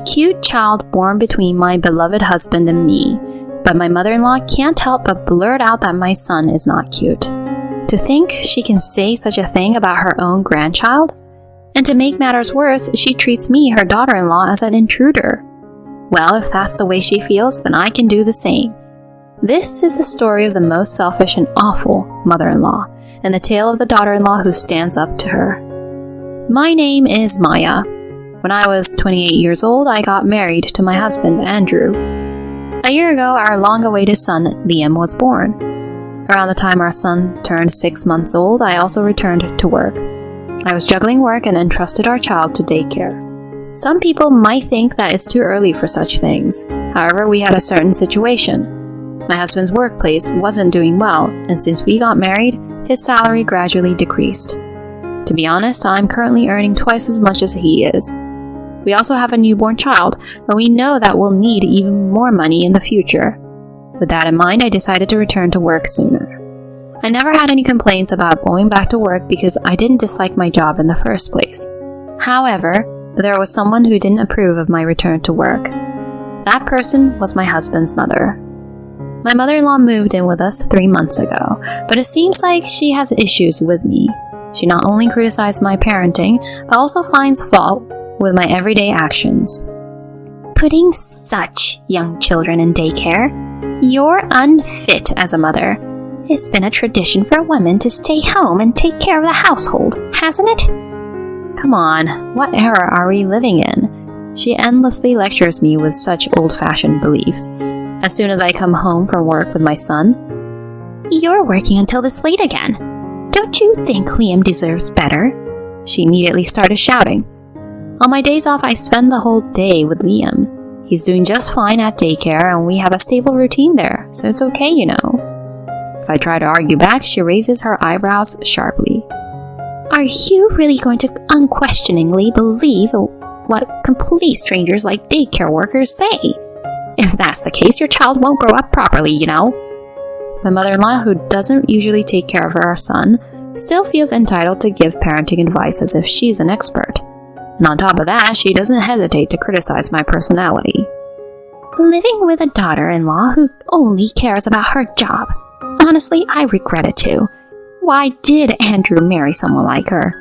cute child born between my beloved husband and me, but my mother-in-law can't help but blurt out that my son is not cute. To think she can say such a thing about her own grandchild? And to make matters worse, she treats me, her daughter-in-law, as an intruder. Well, if that's the way she feels, then I can do the same. This is the story of the most selfish and awful mother-in-law, and the tale of the daughter-in-law who stands up to her. My name is Maya. When I was 28 years old, I got married to my husband, Andrew. A year ago, our long-awaited son, Liam, was born. Around the time our son turned 6 months old, I also returned to work. I was juggling work and entrusted our child to daycare. Some people might think that it's too early for such things. However, we had a certain situation. My husband's workplace wasn't doing well, and since we got married, his salary gradually decreased. To be honest, I'm currently earning twice as much as he is. We also have a newborn child, and we know that we'll need even more money in the future. With that in mind, I decided to return to work sooner. I never had any complaints about going back to work because I didn't dislike my job in the first place. However, there was someone who didn't approve of my return to work. That person was my husband's mother. My mother-in-law moved in with us 3 months ago, but it seems like she has issues with me. She not only criticizes my parenting, but also finds fault with my everyday actions. Putting such young children in daycare? You're unfit as a mother. It's been a tradition for women to stay home and take care of the household, hasn't it? Come on, what era are we living in? She endlessly lectures me with such old-fashioned beliefs. As soon as I come home from work with my son, "You're working until this late again. Don't you think Liam deserves better?" She immediately started shouting. On my days off, I spend the whole day with Liam. He's doing just fine at daycare and we have a stable routine there, so it's okay, you know. If I try to argue back, she raises her eyebrows sharply. Are you really going to unquestioningly believe what complete strangers like daycare workers say? If that's the case, your child won't grow up properly, you know. My mother-in-law, who doesn't usually take care of our son, still feels entitled to give parenting advice as if she's an expert. And on top of that, she doesn't hesitate to criticize my personality. Living with a daughter-in-law who only cares about her job. Honestly, I regret it too. Why did Andrew marry someone like her?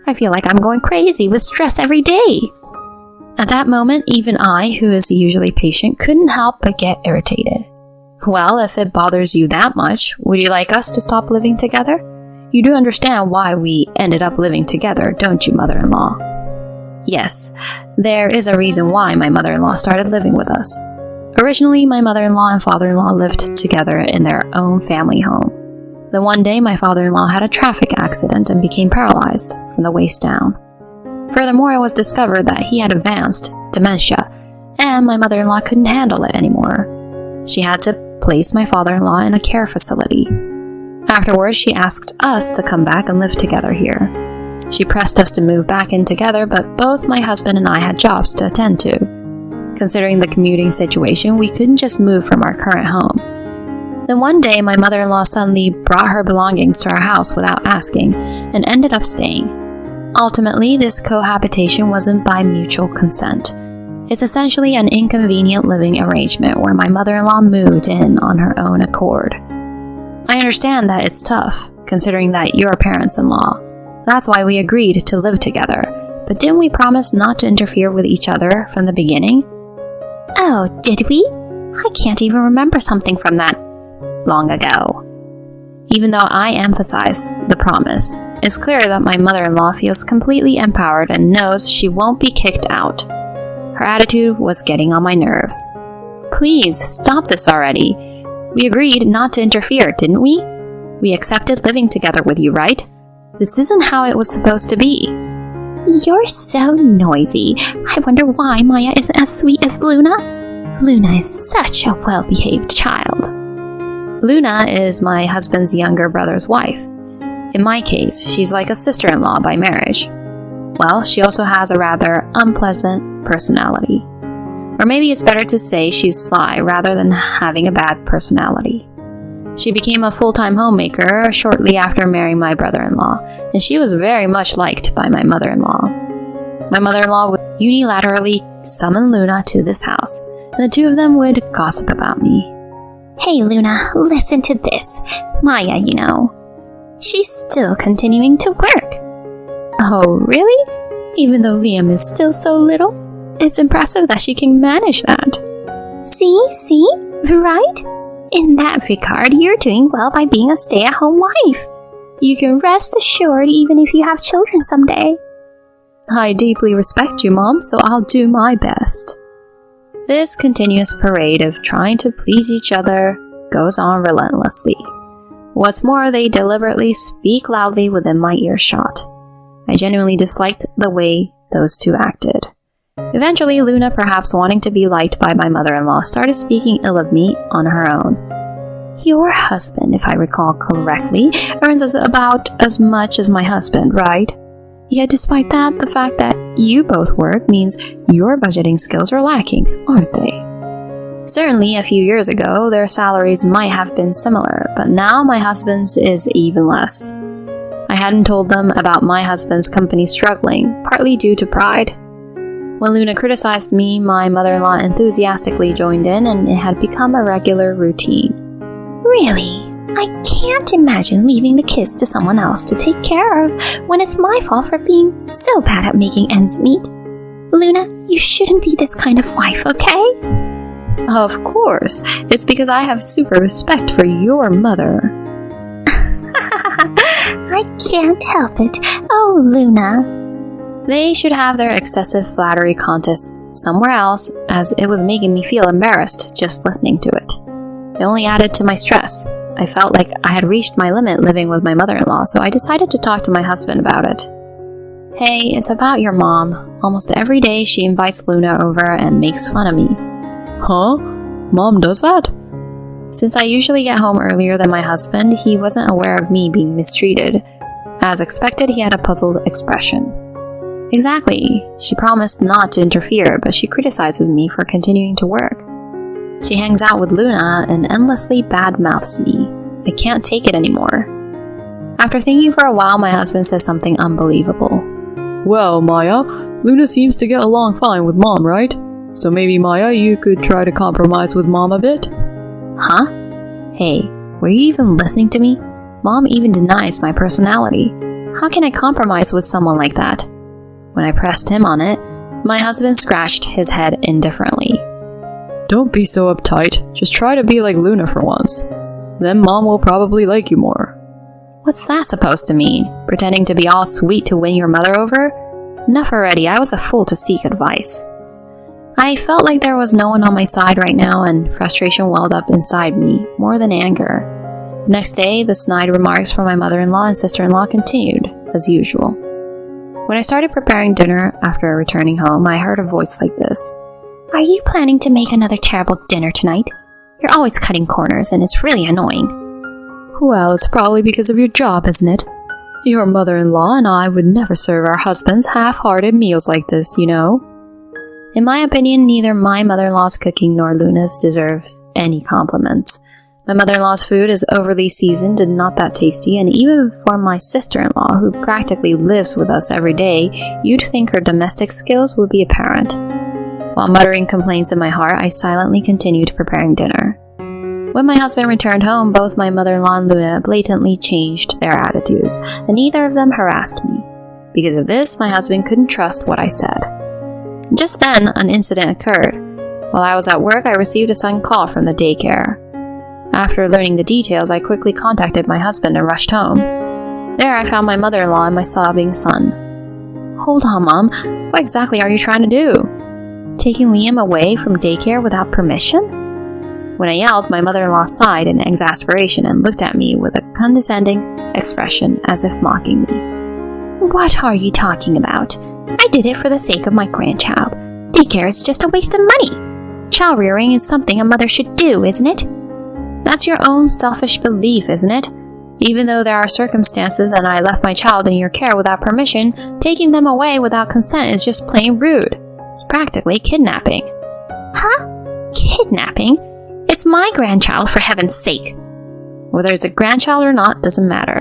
I feel like I'm going crazy with stress every day. At that moment, even I, who is usually patient, couldn't help but get irritated. Well, if it bothers you that much, would you like us to stop living together? You do understand why we ended up living together, don't you, mother-in-law? Yes, there is a reason why my mother-in-law started living with us. Originally, my mother-in-law and father-in-law lived together in their own family home. Then one day, my father-in-law had a traffic accident and became paralyzed from the waist down. Furthermore, it was discovered that he had advanced dementia, and my mother-in-law couldn't handle it anymore. She had to place my father-in-law in a care facility. Afterwards, she asked us to come back and live together here. She pressed us to move back in together, but both my husband and I had jobs to attend to. Considering the commuting situation, we couldn't just move from our current home. Then one day, my mother-in-law suddenly brought her belongings to our house without asking, and ended up staying. Ultimately, this cohabitation wasn't by mutual consent. It's essentially an inconvenient living arrangement where my mother-in-law moved in on her own accord. I understand that it's tough, considering that you're parents-in-law. That's why we agreed to live together. But didn't we promise not to interfere with each other from the beginning? Oh, did we? I can't even remember something from that long ago. Even though I emphasize the promise, it's clear that my mother-in-law feels completely empowered and knows she won't be kicked out. Her attitude was getting on my nerves. Please, stop this already. We agreed not to interfere, didn't we? We accepted living together with you, right? This isn't how it was supposed to be. You're so noisy. I wonder why Maya isn't as sweet as Luna. Luna is such a well-behaved child. Luna is my husband's younger brother's wife. In my case, she's like a sister-in-law by marriage. Well, she also has a rather unpleasant personality. Or maybe it's better to say she's sly rather than having a bad personality. She became a full-time homemaker shortly after marrying my brother-in-law, and she was very much liked by my mother-in-law. My mother-in-law would unilaterally summon Luna to this house, and the two of them would gossip about me. Hey Luna, listen to this. Maya, she's still continuing to work. Oh, really? Even though Liam is still so little? It's impressive that she can manage that. See? Right? In that regard, you're doing well by being a stay-at-home wife. You can rest assured even if you have children someday. I deeply respect you, Mom, so I'll do my best. This continuous parade of trying to please each other goes on relentlessly. What's more, they deliberately speak loudly within my earshot. I genuinely disliked the way those two acted. Eventually, Luna, perhaps wanting to be liked by my mother-in-law, started speaking ill of me on her own. Your husband, if I recall correctly, earns about as much as my husband, right? Yet despite that, the fact that you both work means your budgeting skills are lacking, aren't they? Certainly, a few years ago, their salaries might have been similar, but now my husband's is even less. I hadn't told them about my husband's company struggling, partly due to pride. When Luna criticized me, my mother-in-law enthusiastically joined in, and it had become a regular routine. Really? I can't imagine leaving the kids to someone else to take care of when it's my fault for being so bad at making ends meet. Luna, you shouldn't be this kind of wife, okay? Of course. It's because I have super respect for your mother. I can't help it. Oh, Luna. They should have their excessive flattery contest somewhere else, as it was making me feel embarrassed just listening to it. It only added to my stress. I felt like I had reached my limit living with my mother-in-law, so I decided to talk to my husband about it. Hey, it's about your mom. Almost every day she invites Luna over and makes fun of me. Huh? Mom does that? Since I usually get home earlier than my husband, he wasn't aware of me being mistreated. As expected, he had a puzzled expression. Exactly. She promised not to interfere, but she criticizes me for continuing to work. She hangs out with Luna and endlessly badmouths me. I can't take it anymore. After thinking for a while, my husband says something unbelievable. Well, Maya, Luna seems to get along fine with Mom, right? So maybe, Maya, you could try to compromise with Mom a bit? Huh? Hey, were you even listening to me? Mom even denies my personality. How can I compromise with someone like that? When I pressed him on it, my husband scratched his head indifferently. Don't be so uptight. Just try to be like Luna for once. Then Mom will probably like you more. What's that supposed to mean? Pretending to be all sweet to win your mother over? Enough already, I was a fool to seek advice. I felt like there was no one on my side right now, and frustration welled up inside me, more than anger. Next day, the snide remarks from my mother-in-law and sister-in-law continued, as usual. When I started preparing dinner after returning home, I heard a voice like this. Are you planning to make another terrible dinner tonight? You're always cutting corners, and it's really annoying. Well, it's probably because of your job, isn't it? Your mother-in-law and I would never serve our husbands half-hearted meals like this, you know. In my opinion, neither my mother-in-law's cooking nor Luna's deserves any compliments. My mother-in-law's food is overly seasoned and not that tasty, and even for my sister-in-law, who practically lives with us every day, you'd think her domestic skills would be apparent. While muttering complaints in my heart, I silently continued preparing dinner. When my husband returned home, both my mother-in-law and Luna blatantly changed their attitudes, and neither of them harassed me. Because of this, my husband couldn't trust what I said. Just then, an incident occurred. While I was at work, I received a sudden call from the daycare. After learning the details, I quickly contacted my husband and rushed home. There, I found my mother-in-law and my sobbing son. Hold on, Mom. What exactly are you trying to do? Taking Liam away from daycare without permission? When I yelled, my mother-in-law sighed in exasperation and looked at me with a condescending expression as if mocking me. What are you talking about? I did it for the sake of my grandchild. Daycare is just a waste of money. Child rearing is something a mother should do, isn't it? That's your own selfish belief, isn't it? Even though there are circumstances and I left my child in your care without permission, taking them away without consent is just plain rude. It's practically kidnapping. Huh? Kidnapping? It's my grandchild, for heaven's sake. Whether it's a grandchild or not doesn't matter.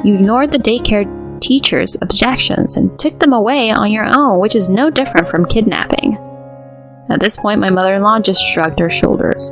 You ignored the daycare teacher's objections and took them away on your own, which is no different from kidnapping. At this point, my mother-in-law just shrugged her shoulders.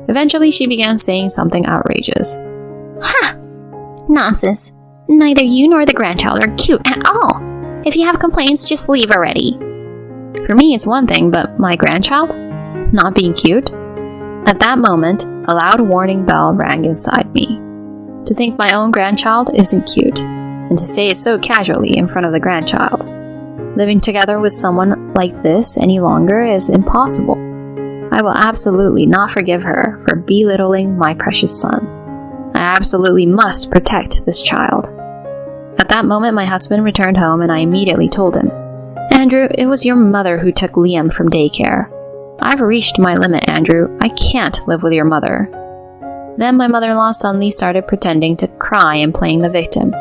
Eventually, she began saying something outrageous. Ha! Nonsense. Neither you nor the grandchild are cute at all. If you have complaints, just leave already. For me, it's one thing, but my grandchild? Not being cute? At that moment, a loud warning bell rang inside me. To think my own grandchild isn't cute, and to say it so casually in front of the grandchild. Living together with someone like this any longer is impossible. I will absolutely not forgive her for belittling my precious son. I absolutely must protect this child. At that moment, my husband returned home and I immediately told him, Andrew, it was your mother who took Liam from daycare. I've reached my limit, Andrew. I can't live with your mother. Then my mother-in-law suddenly started pretending to cry and playing the victim.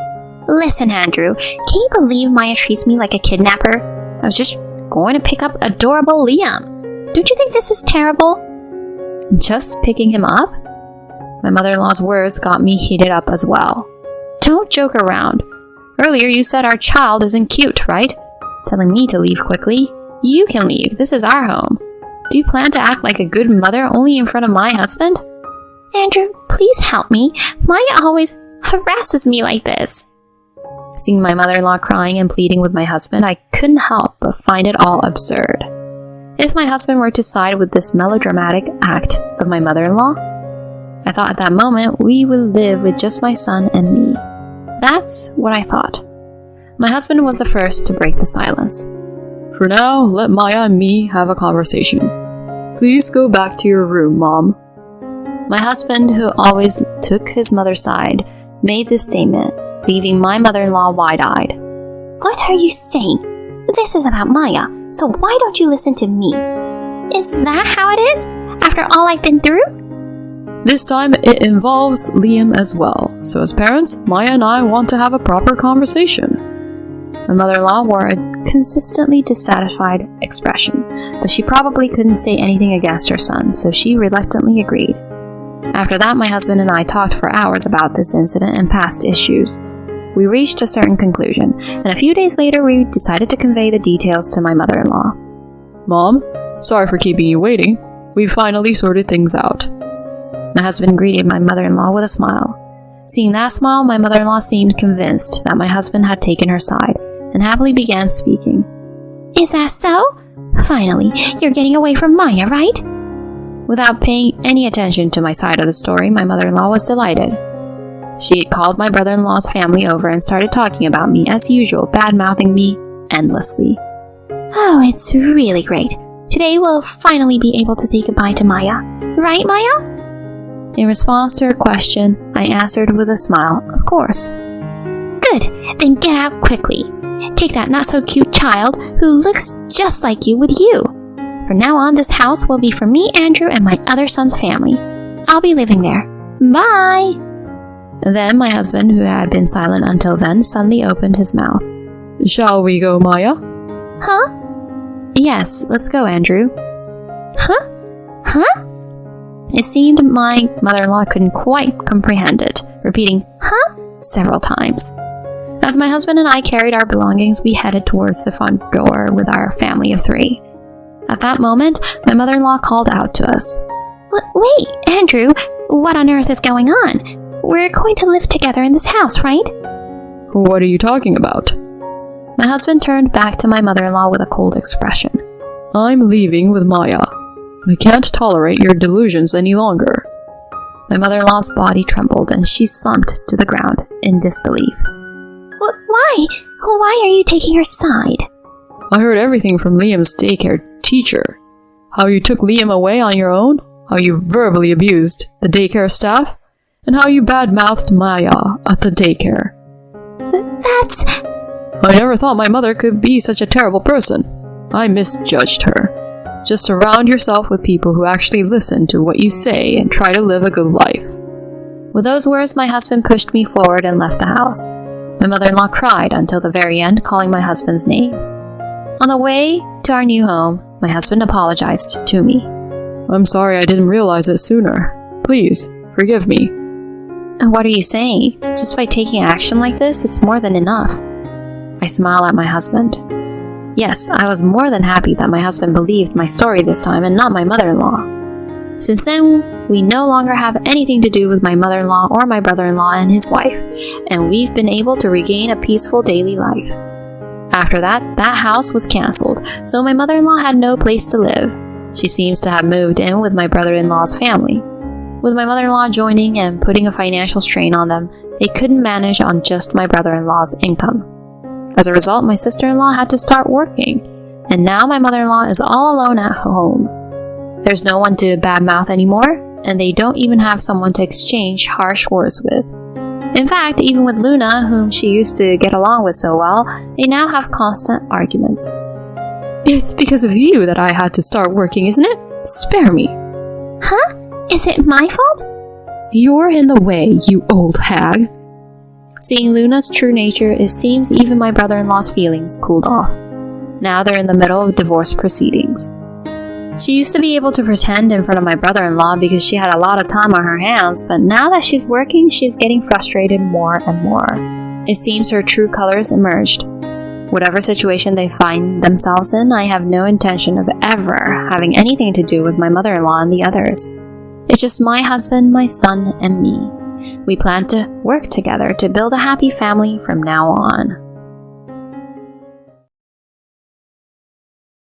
Listen, Andrew, can you believe Maya treats me like a kidnapper? I was just going to pick up adorable Liam. Don't you think this is terrible? Just picking him up? My mother-in-law's words got me heated up as well. Don't joke around. Earlier you said our child isn't cute, right? Telling me to leave quickly. You can leave. This is our home. Do you plan to act like a good mother only in front of my husband? Andrew, please help me. Maya always harasses me like this. Seeing my mother-in-law crying and pleading with my husband, I couldn't help but find it all absurd. If my husband were to side with this melodramatic act of my mother-in-law, I thought at that moment we would live with just my son and me. That's what I thought. My husband was the first to break the silence. For now, let Maya and me have a conversation. Please go back to your room, Mom. My husband, who always took his mother's side, made this statement, leaving my mother-in-law wide-eyed. What are you saying? This is about Maya, so why don't you listen to me? Is that how it is? After all I've been through? This time it involves Liam as well, so as parents, Maya and I want to have a proper conversation. My mother-in-law wore a consistently dissatisfied expression, but she probably couldn't say anything against her son, so she reluctantly agreed. After that, my husband and I talked for hours about this incident and past issues. We reached a certain conclusion, and a few days later we decided to convey the details to my mother-in-law. Mom, sorry for keeping you waiting. We finally sorted things out. My husband greeted my mother-in-law with a smile. Seeing that smile, my mother-in-law seemed convinced that my husband had taken her side, and happily began speaking. Is that so? Finally, you're getting away from Maya, right? Without paying any attention to my side of the story, my mother-in-law was delighted. She called my brother-in-law's family over and started talking about me as usual, bad-mouthing me endlessly. Oh, it's really great. Today we'll finally be able to say goodbye to Maya. Right, Maya? In response to her question, I answered with a smile, of course. Good, then get out quickly. Take that not-so-cute child who looks just like you with you. From now on, this house will be for me, Andrew, and my other son's family. I'll be living there. Bye! Then my husband, who had been silent until then, suddenly opened his mouth. Shall we go, Maya? Huh? Yes, let's go, Andrew. Huh? Huh? It seemed my mother-in-law couldn't quite comprehend it, repeating, huh? Several times. As my husband and I carried our belongings, we headed towards the front door with our family of 3. At that moment, my mother-in-law called out to us. Wait, Andrew, what on earth is going on? We're going to live together in this house, right? What are you talking about? My husband turned back to my mother-in-law with a cold expression. I'm leaving with Maya. I can't tolerate your delusions any longer. My mother-in-law's body trembled and she slumped to the ground in disbelief. Why? Why are you taking her side? I heard everything from Liam's daycare teacher. How you took Liam away on your own, how you verbally abused the daycare staff, and how you bad-mouthed Maya at the daycare. That's... I never thought my mother could be such a terrible person. I misjudged her. Just surround yourself with people who actually listen to what you say and try to live a good life. With those words, my husband pushed me forward and left the house. My mother-in-law cried until the very end, calling my husband's name. On the way to our new home, my husband apologized to me. I'm sorry I didn't realize it sooner. Please, forgive me. What are you saying? Just by taking action like this, it's more than enough. I smile at my husband. Yes, I was more than happy that my husband believed my story this time and not my mother-in-law. Since then, we no longer have anything to do with my mother-in-law or my brother-in-law and his wife, and we've been able to regain a peaceful daily life. After that house was cancelled, so my mother-in-law had no place to live. She seems to have moved in with my brother-in-law's family. With my mother-in-law joining and putting a financial strain on them, they couldn't manage on just my brother-in-law's income. As a result, my sister-in-law had to start working, and now my mother-in-law is all alone at home. There's no one to badmouth anymore, and they don't even have someone to exchange harsh words with. In fact, even with Luna, whom she used to get along with so well, they now have constant arguments. It's because of you that I had to start working, isn't it? Spare me. Huh? Is it my fault? You're in the way, you old hag. Seeing Luna's true nature, it seems even my brother-in-law's feelings cooled off. Now they're in the middle of divorce proceedings. She used to be able to pretend in front of my brother-in-law because she had a lot of time on her hands, but now that she's working, she's getting frustrated more and more. It seems her true colors emerged. Whatever situation they find themselves in, I have no intention of ever having anything to do with my mother-in-law and the others. It's just my husband, my son, and me. We plan to work together to build a happy family from now on.